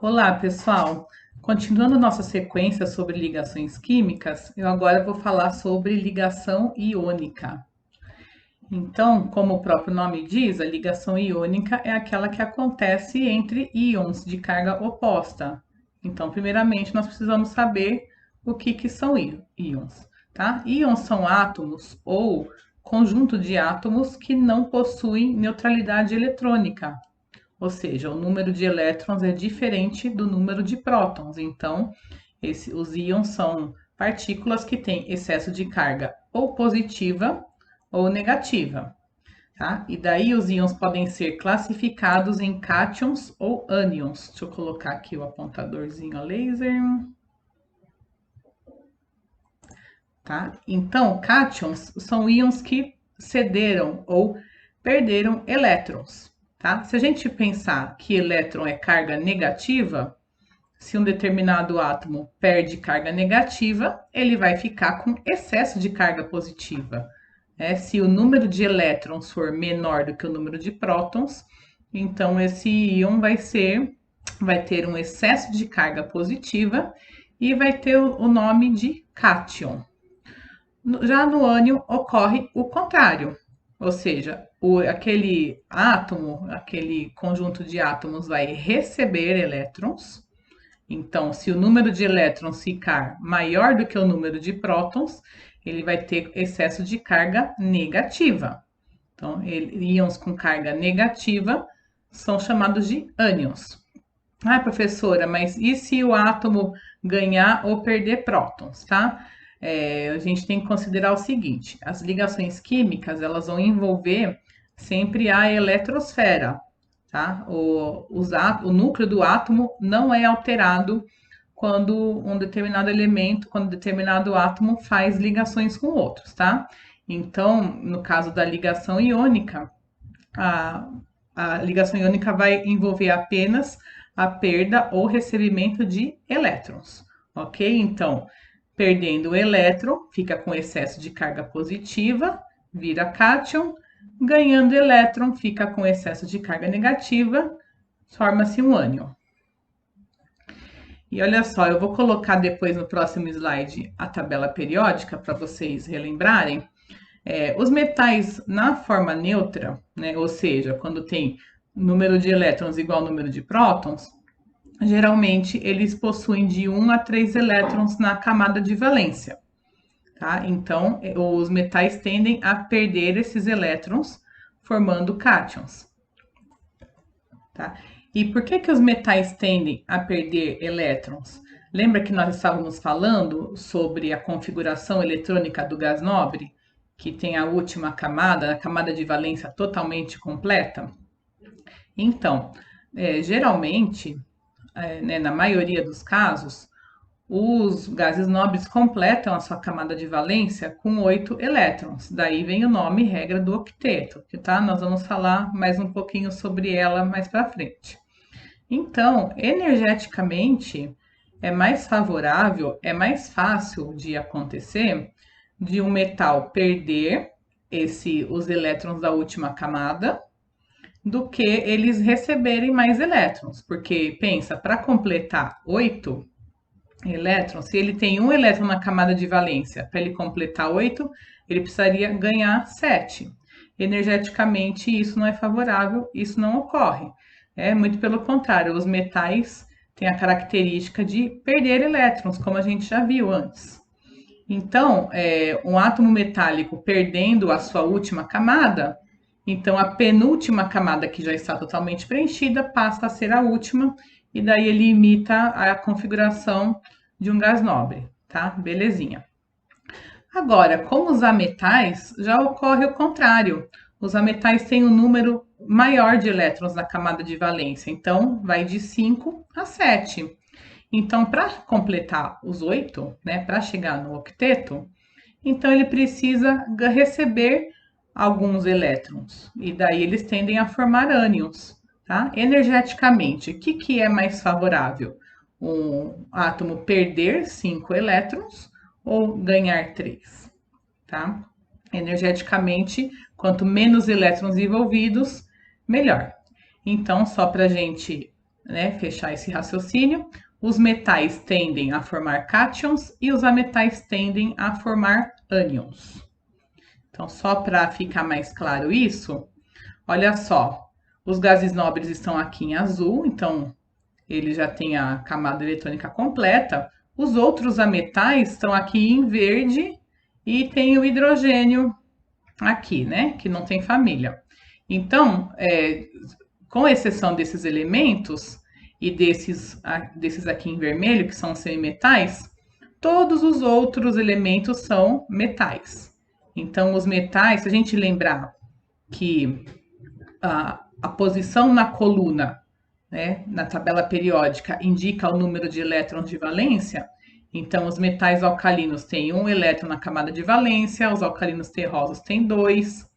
Olá, pessoal. Continuando nossa sequência sobre ligações químicas, eu agora vou falar sobre ligação iônica. Então, como o próprio nome diz, a ligação iônica é aquela que acontece entre íons de carga oposta. Então, primeiramente, nós precisamos saber o que são íons, tá? Íons são átomos ou conjunto de átomos que não possuem neutralidade eletrônica, ou seja, o número de elétrons é diferente do número de prótons. Então, os íons são partículas que têm excesso de carga ou positiva ou negativa. Tá? E daí os íons podem ser classificados em cátions ou ânions. Deixa eu colocar aqui o apontadorzinho a laser. Tá? Então, cátions são íons que cederam ou perderam elétrons. Tá? Se a gente pensar que elétron é carga negativa, se um determinado átomo perde carga negativa, ele vai ficar com excesso de carga positiva. Se o número de elétrons for menor do que o número de prótons, então esse íon vai ter um excesso de carga positiva e vai ter o nome de cátion. Já no ânion ocorre o contrário, ou seja, aquele átomo, aquele conjunto de átomos vai receber elétrons. Então, se o número de elétrons ficar maior do que o número de prótons, ele vai ter excesso de carga negativa. Então, íons com carga negativa são chamados de ânions. Ah, professora, mas e se o átomo ganhar ou perder prótons, tá? A gente tem que considerar o seguinte: as ligações químicas elas vão envolver sempre a eletrosfera, tá? O núcleo do átomo não é alterado quando um determinado elemento, quando um determinado átomo faz ligações com outros, tá? Então, no caso da ligação iônica, a, a ligação iônica vai envolver apenas a perda ou recebimento de elétrons, ok? Então, perdendo o elétron, fica com excesso de carga positiva, vira cátion, ganhando elétron, fica com excesso de carga negativa, forma-se um ânion. E olha só, eu vou colocar depois no próximo slide a tabela periódica para vocês relembrarem. Os metais na forma neutra, né, ou seja, quando tem número de elétrons igual ao número de prótons, geralmente eles possuem de 1 a 3 elétrons na camada de valência. Tá? Então, os metais tendem a perder esses elétrons, formando cátions. Tá? E por que os metais tendem a perder elétrons? Lembra que nós estávamos falando sobre a configuração eletrônica do gás nobre, que tem a última camada, a camada de valência totalmente completa? Então, geralmente, né, na maioria dos casos, os gases nobres completam a sua camada de valência com 8 elétrons. Daí vem o nome regra do octeto, que tá? Nós vamos falar mais um pouquinho sobre ela mais para frente. Então, energeticamente, é mais favorável, é mais fácil de acontecer de um metal perder os elétrons da última camada do que eles receberem mais elétrons. Porque, pensa, para completar 8 elétrons, se ele tem um elétron na camada de valência, para ele completar 8, ele precisaria ganhar 7. Energeticamente, isso não é favorável, isso não ocorre. Muito pelo contrário, os metais têm a característica de perder elétrons, como a gente já viu antes. Então, um átomo metálico perdendo a sua última camada, então a penúltima camada que já está totalmente preenchida passa a ser a última, e daí ele imita a configuração de um gás nobre, tá? Belezinha. Agora, com os ametais, já ocorre o contrário. Os ametais têm um número maior de elétrons na camada de valência, então vai de 5 a 7. Então, para completar os 8, né, para chegar no octeto, então ele precisa receber alguns elétrons, e daí eles tendem a formar ânions, tá? Energeticamente, o que é mais favorável? Um átomo perder 5 elétrons ou ganhar 3, tá? Energeticamente, quanto menos elétrons envolvidos, melhor. Então, só para a gente né, fechar esse raciocínio, os metais tendem a formar cátions e os ametais tendem a formar ânions. Então, só para ficar mais claro isso, olha só, os gases nobres estão aqui em azul, então ele já tem a camada eletrônica completa. Os outros ametais estão aqui em verde e tem o hidrogênio aqui, né, que não tem família. Então, com exceção desses elementos e desses aqui em vermelho, que são semimetais, todos os outros elementos são metais. Então, os metais, se a gente lembrar que a posição na coluna, né, na tabela periódica, indica o número de elétrons de valência, então os metais alcalinos têm um elétron na camada de valência, os alcalinos terrosos têm 2,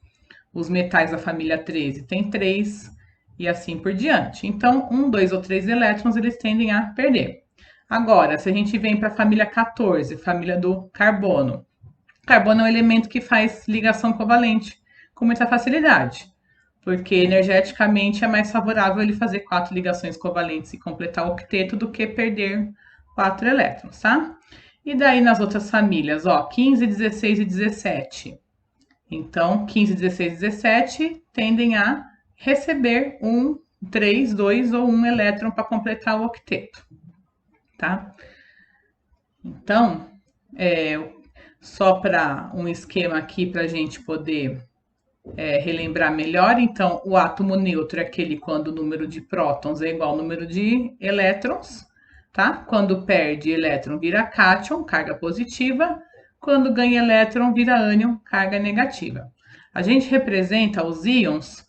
os metais da família 13 têm 3, e assim por diante. Então, 1, 2 ou 3 elétrons eles tendem a perder. Agora, se a gente vem para a família 14, família do carbono, carbono é um elemento que faz ligação covalente com muita facilidade, porque energeticamente é mais favorável ele fazer 4 ligações covalentes e completar o octeto do que perder 4 elétrons, tá? E daí nas outras famílias, ó, 15, 16 e 17. Então, 15, 16 e 17 tendem a receber 1, 3, 2 ou 1 elétron para completar o octeto, tá? Então, só para um esquema aqui para a gente poder relembrar melhor, então o átomo neutro é aquele quando o número de prótons é igual ao número de elétrons, tá? Quando perde elétron vira cátion, carga positiva, quando ganha elétron vira ânion, carga negativa. A gente representa os íons,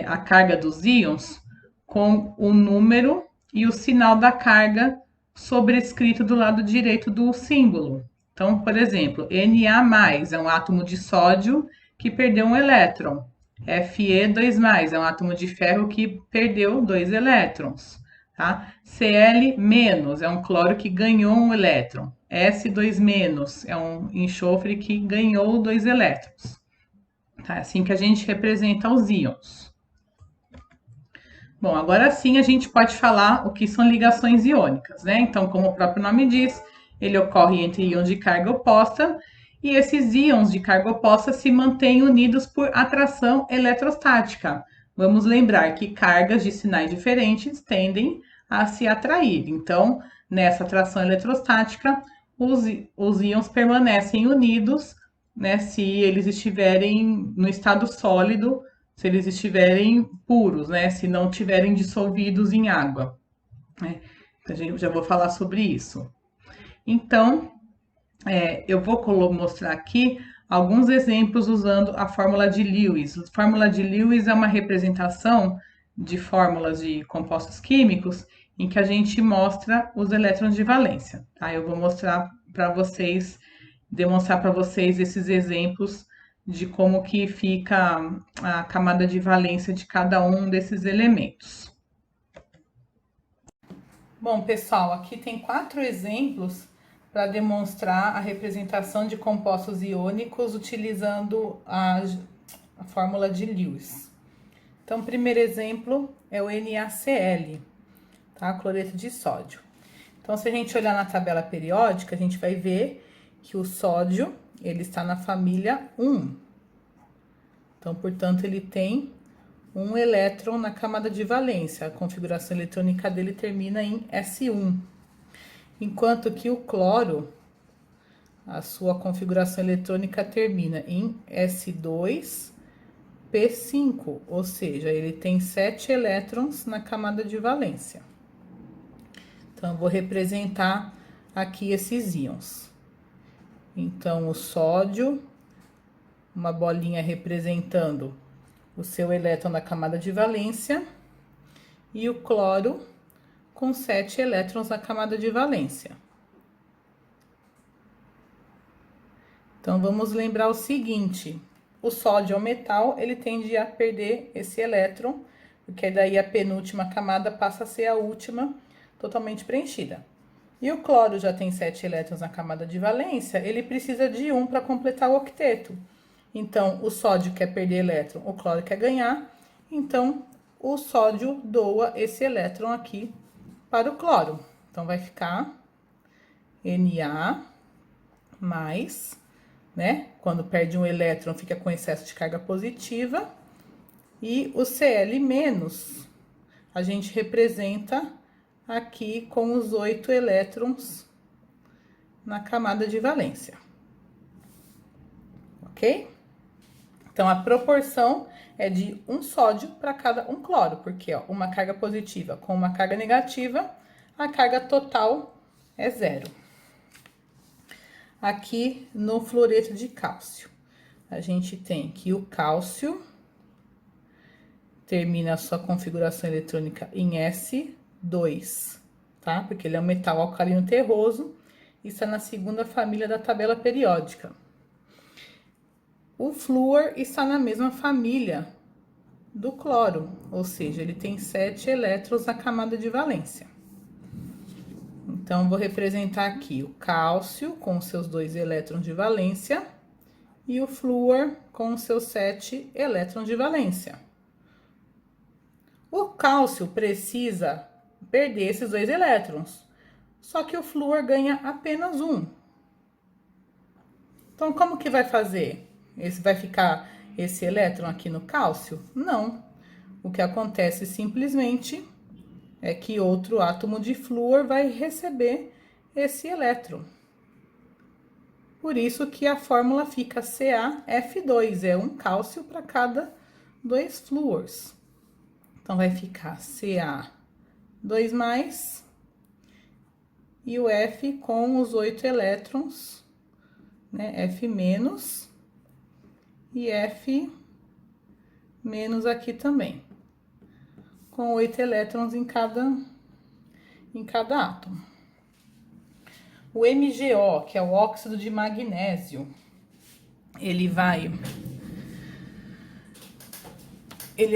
a carga dos íons, com o número e o sinal da carga sobrescrito do lado direito do símbolo. Então, por exemplo, Na+ é um átomo de sódio que perdeu um elétron. Fe2+, é um átomo de ferro que perdeu 2 elétrons. Tá? Cl- é um cloro que ganhou um elétron. S2- é um enxofre que ganhou 2 elétrons. Tá? É assim que a gente representa os íons. Bom, agora sim a gente pode falar o que são ligações iônicas, né? Então, como o próprio nome diz, ele ocorre entre íons de carga oposta e esses íons de carga oposta se mantêm unidos por atração eletrostática. Vamos lembrar que cargas de sinais diferentes tendem a se atrair. Então, nessa atração eletrostática, os íons permanecem unidos, né, se eles estiverem no estado sólido, se eles estiverem puros, né, se não estiverem dissolvidos em água. Né? Então, já vou falar sobre isso. Então, eu vou mostrar aqui alguns exemplos usando a fórmula de Lewis. A fórmula de Lewis é uma representação de fórmulas de compostos químicos em que a gente mostra os elétrons de valência. Tá? Eu vou mostrar para vocês, demonstrar para vocês esses exemplos de como que fica a camada de valência de cada um desses elementos. Bom, pessoal, aqui tem 4 exemplos para demonstrar a representação de compostos iônicos utilizando a fórmula de Lewis. Então, o primeiro exemplo é o NaCl, tá? Cloreto de sódio. Então, se a gente olhar na tabela periódica, a gente vai ver que o sódio, ele está na família 1. Então, portanto, ele tem um elétron na camada de valência. A configuração eletrônica dele termina em S1. Enquanto que o cloro, a sua configuração eletrônica termina em S2P5, ou seja, ele tem 7 elétrons na camada de valência. Então, eu vou representar aqui esses íons. Então, o sódio, uma bolinha representando o seu elétron na camada de valência, e o cloro com 7 elétrons na camada de valência. Então, vamos lembrar o seguinte, o sódio é um metal, ele tende a perder esse elétron, porque daí a penúltima camada passa a ser a última, totalmente preenchida. E o cloro já tem 7 elétrons na camada de valência, ele precisa de 1 para completar o octeto. Então, o sódio quer perder elétron, o cloro quer ganhar, então o sódio doa esse elétron aqui para o cloro. Então, vai ficar Na mais, né? Quando perde um elétron, fica com excesso de carga positiva. E o Cl menos, a gente representa aqui com os 8 elétrons na camada de valência. Ok? Então, a proporção é de um sódio para cada um cloro, porque ó, uma carga positiva com uma carga negativa, a carga total é 0. Aqui no fluoreto de cálcio, a gente tem que o cálcio termina a sua configuração eletrônica em S2, tá? Porque ele é um metal alcalino terroso e está na segunda família da tabela periódica. O flúor está na mesma família do cloro, ou seja, ele tem 7 elétrons na camada de valência. Então, vou representar aqui o cálcio com seus 2 elétrons de valência e o flúor com seus 7 elétrons de valência. O cálcio precisa perder esses 2 elétrons, só que o flúor ganha apenas 1. Então, como que vai fazer? Vai ficar esse elétron aqui no cálcio? Não. O que acontece simplesmente é que outro átomo de flúor vai receber esse elétron. Por isso que a fórmula fica CaF2, é um cálcio para cada 2 flúors. Então, vai ficar Ca2+, e o F com os 8 elétrons, né? F menos e F menos aqui também, com 8 elétrons em cada átomo. O MgO, que é o óxido de magnésio, ele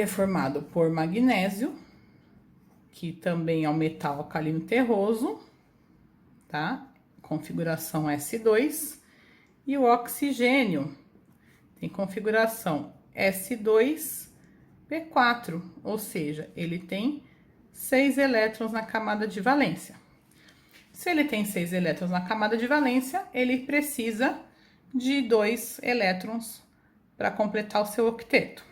é formado por magnésio, que também é um metal alcalino terroso, tá? Configuração S2, e o oxigênio tem configuração S2P4, ou seja, ele tem 6 elétrons na camada de valência. Se ele tem 6 elétrons na camada de valência, ele precisa de 2 elétrons para completar o seu octeto.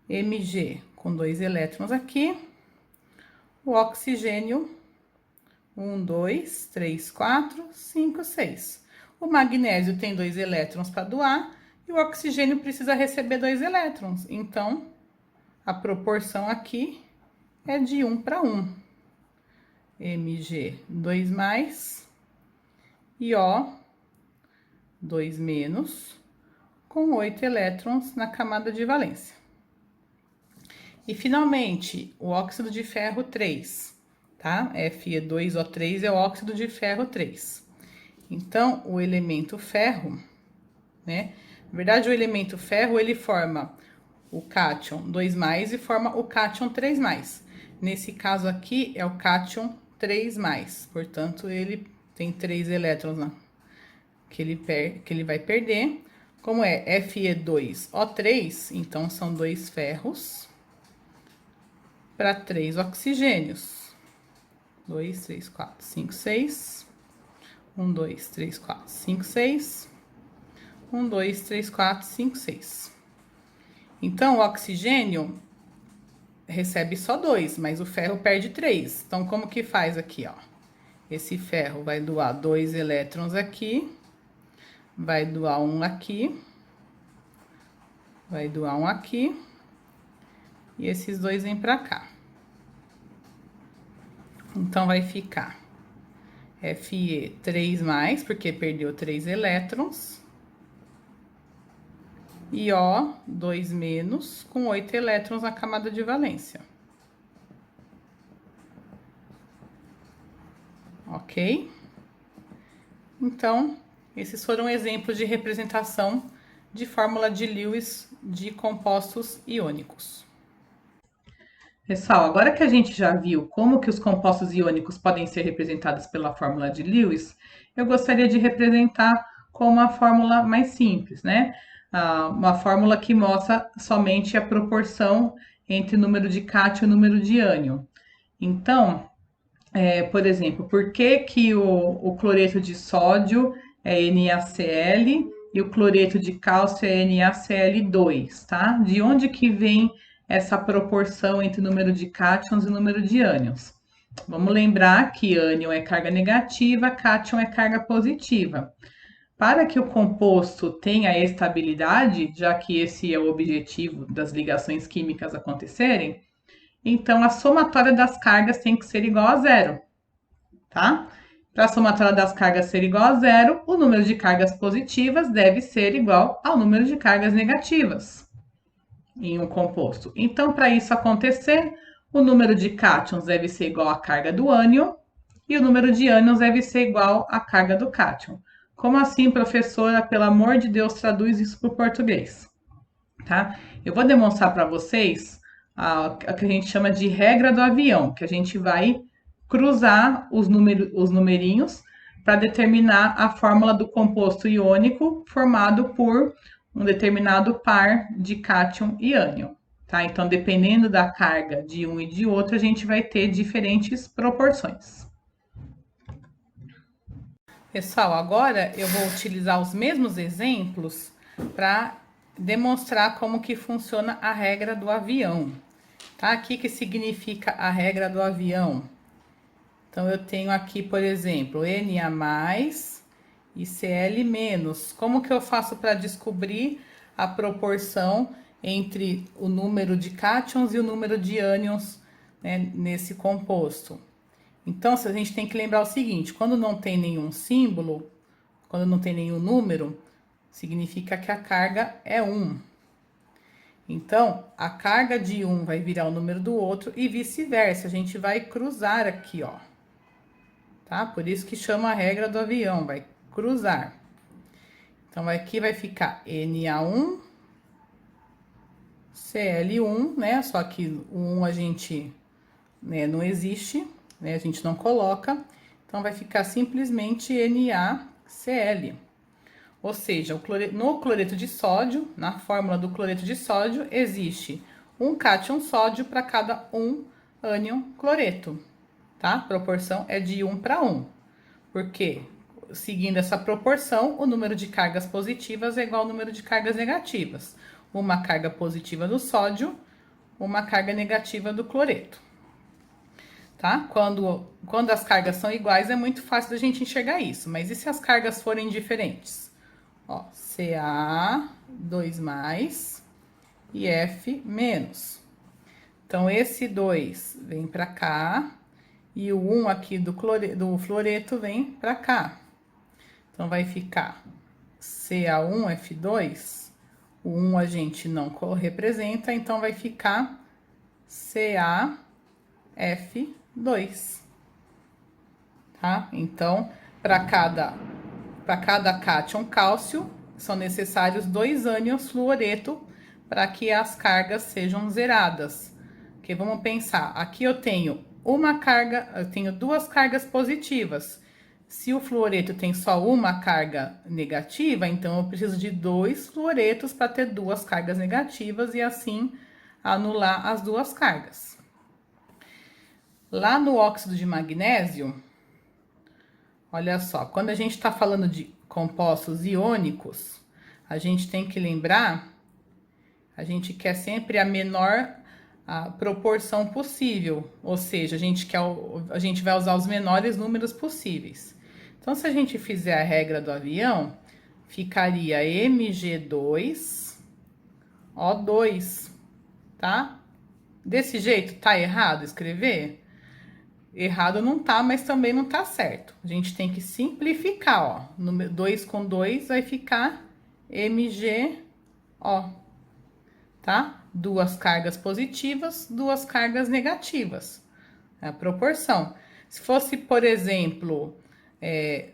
Mg com 2 elétrons aqui, o oxigênio 1, 2, 3, 4, 5, 6. O magnésio tem 2 elétrons para doar e o oxigênio precisa receber 2 elétrons. Então, a proporção aqui é de 1 para 1. Mg 2+, e O 2-, com 8 elétrons na camada de valência. E, finalmente, o óxido de ferro 3, tá? Fe2O3 é o óxido de ferro 3. Então, o elemento ferro, né? Na verdade, o elemento ferro, ele forma o cátion 2+ e forma o cátion 3+. Nesse caso aqui, é o cátion 3+, portanto, ele tem 3 elétrons que ele vai perder. Como é Fe2O3, então, são 2 ferros para 3 oxigênios. 2, 3, 4, 5, 6. 1, 2, 3, 4, 5, 6. 1, 2, 3, 4, 5, 6. Então, o oxigênio recebe só 2, mas o ferro perde 3. Então, como que faz aqui, ó? Esse ferro vai doar 2 elétrons aqui, vai doar 1 aqui, vai doar 1 aqui, e esses 2 vêm pra cá. Então, vai ficar Fe3+, porque perdeu 3 elétrons, e O2-, com 8 elétrons na camada de valência. Ok? Então, esses foram exemplos de representação de fórmula de Lewis de compostos iônicos. Pessoal, agora que a gente já viu como que os compostos iônicos podem ser representados pela fórmula de Lewis, eu gostaria de representar com uma fórmula mais simples, né? Uma fórmula que mostra somente a proporção entre o número de cátion e o número de ânion. Então, por exemplo, por que que o cloreto de sódio é NaCl e o cloreto de cálcio é NaCl2, tá? De onde que vem essa proporção entre número de cátions e número de ânions? Vamos lembrar que ânion é carga negativa, cátion é carga positiva. Para que o composto tenha estabilidade, já que esse é o objetivo das ligações químicas acontecerem, então a somatória das cargas tem que ser igual a zero, tá? Para a somatória das cargas ser igual a zero, o número de cargas positivas deve ser igual ao número de cargas negativas em um composto. Então, para isso acontecer, o número de cátions deve ser igual à carga do ânion e o número de ânions deve ser igual à carga do cátion. Como assim, professora? Pelo amor de Deus, traduz isso para o português, tá? Eu vou demonstrar para vocês a que a gente chama de regra do avião, que a gente vai cruzar os numerinhos para determinar a fórmula do composto iônico formado por um determinado par de cátion e ânion, tá? Então, dependendo da carga de um e de outro, a gente vai ter diferentes proporções. Pessoal, agora eu vou utilizar os mesmos exemplos para demonstrar como que funciona a regra do avião. Tá? Aqui que significa a regra do avião. Então, eu tenho aqui, por exemplo, Na+ e Cl-. Como que eu faço para descobrir a proporção entre o número de cátions e o número de ânions, né, nesse composto? Então, a gente tem que lembrar o seguinte, quando não tem nenhum símbolo, quando não tem nenhum número, significa que a carga é 1. Então, a carga de um vai virar o número do outro e vice-versa. A gente vai cruzar aqui, ó. Tá? Por isso que chama a regra do avião, vai cruzar. Então, aqui vai ficar Na1, Cl1, né? Só que o 1 a gente, né, não existe, né? A gente não coloca. Então, vai ficar simplesmente NaCl. Ou seja, no cloreto de sódio, na fórmula do cloreto de sódio, existe um cátion sódio para cada um ânion cloreto, tá? A proporção é de 1 para 1. Porque, seguindo essa proporção, o número de cargas positivas é igual ao número de cargas negativas. Uma carga positiva do sódio, uma carga negativa do cloreto. Tá? Quando as cargas são iguais, é muito fácil da gente enxergar isso. Mas e se as cargas forem diferentes? Ó, Ca2+ e F-. Então, esse 2 vem para cá e o 1 aqui do fluoreto vem para cá. Então, vai ficar Ca1F2. O 1 a gente não representa, então vai ficar CaF2. Tá? Então, para cada cátion cálcio, são necessários 2 ânions fluoreto para que as cargas sejam zeradas. Porque vamos pensar, aqui eu tenho duas cargas positivas. Se o fluoreto tem só uma carga negativa, então eu preciso de 2 fluoretos para ter 2 cargas negativas e assim anular as 2 cargas. Lá no óxido de magnésio, olha só, quando a gente está falando de compostos iônicos, a gente tem que lembrar, a gente quer sempre a menor proporção possível, ou seja, a gente vai usar os menores números possíveis. Então, se a gente fizer a regra do avião, ficaria Mg2O2, tá? Desse jeito, tá errado escrever? Errado não tá, mas também não tá certo. A gente tem que simplificar, ó. 2 com 2 vai ficar MgO, tá? 2 cargas positivas, 2 cargas negativas. É a proporção. Se fosse, por exemplo,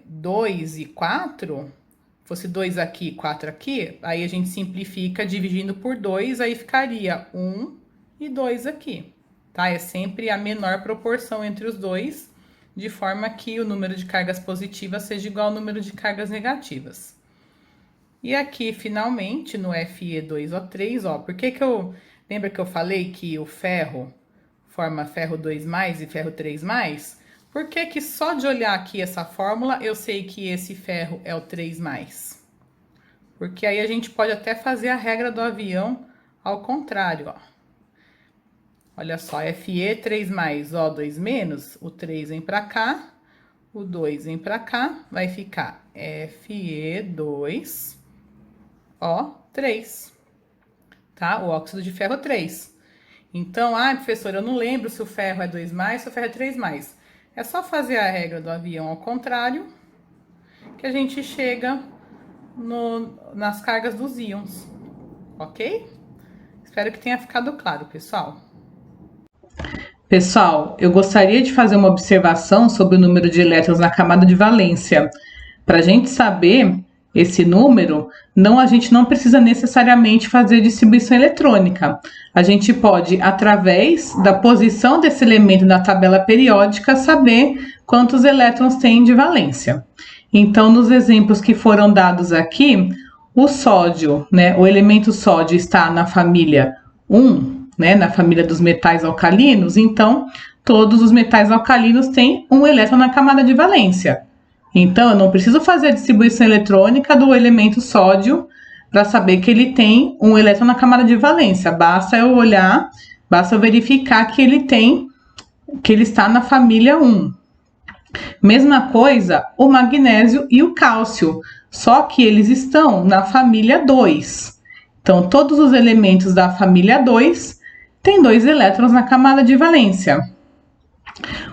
2 e 4, fosse 2 aqui, 4 aqui, aí a gente simplifica dividindo por 2, aí ficaria 1 e 2 aqui, tá? É sempre a menor proporção entre os dois, de forma que o número de cargas positivas seja igual ao número de cargas negativas. E aqui, finalmente, no Fe2O3, ó, lembra que eu falei que o ferro forma ferro 2+, e ferro 3+, por que que só de olhar aqui essa fórmula eu sei que esse ferro é o 3+? Porque aí a gente pode até fazer a regra do avião ao contrário, ó. Olha só, Fe 3+, O2-, o 3 vem para cá, o 2 vem para cá, vai ficar Fe2, O3, tá? O óxido de ferro 3. Então, professora, eu não lembro se o ferro é 2+, se o ferro é 3+. É só fazer a regra do avião ao contrário, que a gente chega nas cargas dos íons, ok? Espero que tenha ficado claro, pessoal. Pessoal, eu gostaria de fazer uma observação sobre o número de elétrons na camada de valência. Para a gente saber esse número, a gente não precisa necessariamente fazer distribuição eletrônica. A gente pode, através da posição desse elemento na tabela periódica, saber quantos elétrons tem de valência. Então, nos exemplos que foram dados aqui, o sódio, o elemento sódio está na família 1, na família dos metais alcalinos, então todos os metais alcalinos têm um elétron na camada de valência. Então, eu não preciso fazer a distribuição eletrônica do elemento sódio para saber que ele tem um elétron na camada de valência. Basta eu olhar, basta eu verificar que ele está na família 1. Mesma coisa o magnésio e o cálcio, só que eles estão na família 2. Então, todos os elementos da família 2 têm 2 elétrons na camada de valência.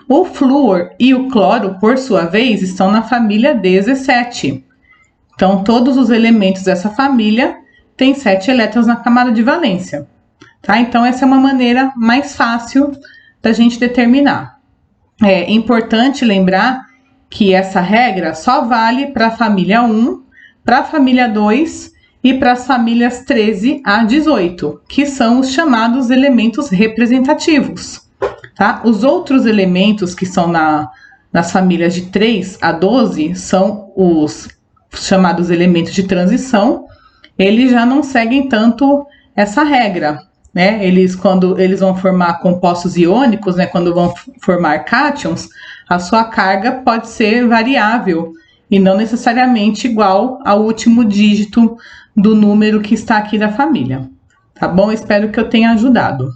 O flúor e o cloro, por sua vez, estão na família 17. Então, todos os elementos dessa família têm 7 elétrons na camada de valência. Tá? Então, essa é uma maneira mais fácil da gente determinar. É importante lembrar que essa regra só vale para a família 1, para a família 2 e para as famílias 13 a 18, que são os chamados elementos representativos. Tá? Os outros elementos que são nas famílias de 3 a 12 são os chamados elementos de transição. Eles já não seguem tanto essa regra, quando eles vão formar compostos iônicos, quando vão formar cátions, a sua carga pode ser variável e não necessariamente igual ao último dígito do número que está aqui da família. Tá bom? Espero que eu tenha ajudado.